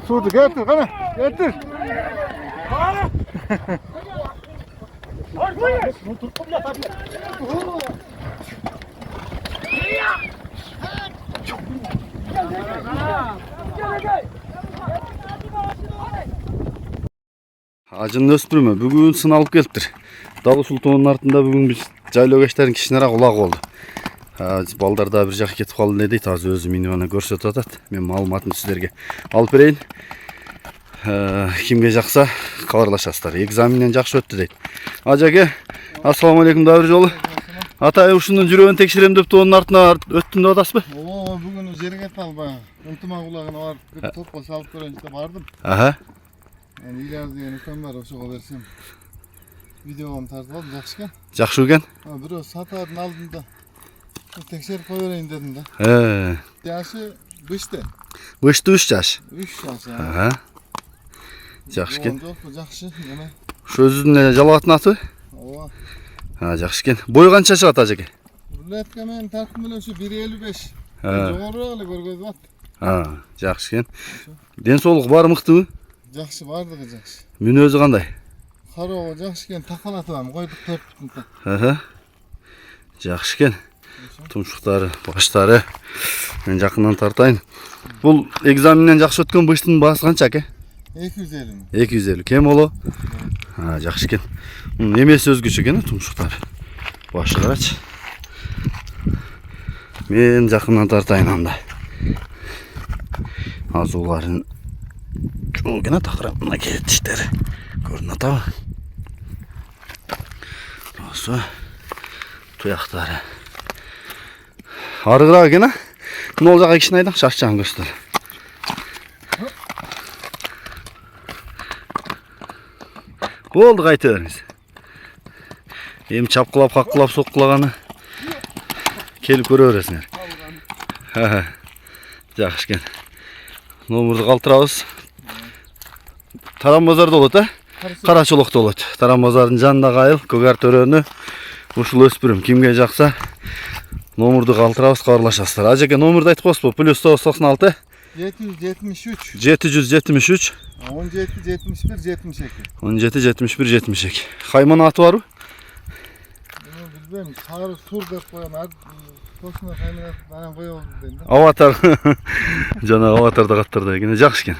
Suudi getir, kana getir. Ажынын өспүрүмү бүгүн сыналып келиптир. Далы Султоонун артында бүгүн биз жайлоо кечтерин кичинераак улак болду. Балдар да бир жака кетип калды дейт. Азыр өзү минибаны көрсөтүп атат. Мен маалыматын сиздерге алып берейин. Кимге жакса кабарлашасыздар. Экзаменен жакшы өттү дейт. Ажеке, ассаламу алейкум да бир жолу. Атай ушунун жүрөгүн текшерем деп туонун артына өттүм деп атасызбы? Оо, бүгүн жерге талбай. Ынтымак улагына барып, бир топко салып көрөйүн деп бардым. Аха. Илияз деген укам бар, ошого берсем. Видеом тартып алдым, жакшы экен. Жакшы экен. Бирөө сатаардын алдында текшерип кое берейин дедим да. Жашы бышты. Бышты 3 жаш. 3 жаш. Аха. Жакшы экен. Жокпу, жакшы. Мына. Ушу өзүнүн жалабатын аты? Ооба. Жакшы экен. Бою канча чыгат ажеке? Рулетка менен тартым эле ушу 1.55. Жогорураак эле көргөзүп атты. Жакшы экен. Ден соолук баары мыктыбы? Жакшы, бардыгы жакшы. Мүнөзү кандай? Кароого жакшы экен, такалатам, койдук 4 Аха. Жакшы экен. Тумшуктары, баштары. Мен жакындан тартайын. Бул экзаменен жакшы өткөн быштын баасы канча аке? 250. 250. Кем боло? Жакшы экен. Эмеси өзгөчө экен, тумшуктары. Башы карачы. Мен жакындан тартайын анда. Азууларын жол гана такырап мына кетиштери көрүнүп атабы? Осу туяктары. Арыгыраак экен, а? Мына жака кичине айдың, шашчаан көздөр. Болду, кайта бериңиз. Эми чапкылап, каккылап, соккулаганы келип көрө бересиңер. Жакшы экен. Номурду калтырабыз. Таран базарда болот, Карачолокто болот. Таран базардын жанындагы айыл, Көгөр төрөнү. Ушул өспүрүм кимге жакса номурду калтырабыз, кабарлашасыздар. Ажеке, номурду айтып коесузбу? +996 773 773 17 71 72. 17 71 72. Кайман аты барбы? Билбейм, сары сур деп коён. Тосуна кайман анан коёбуз дейм да. Аватар. Жана аватарда каттарда экен. Жакшы экен.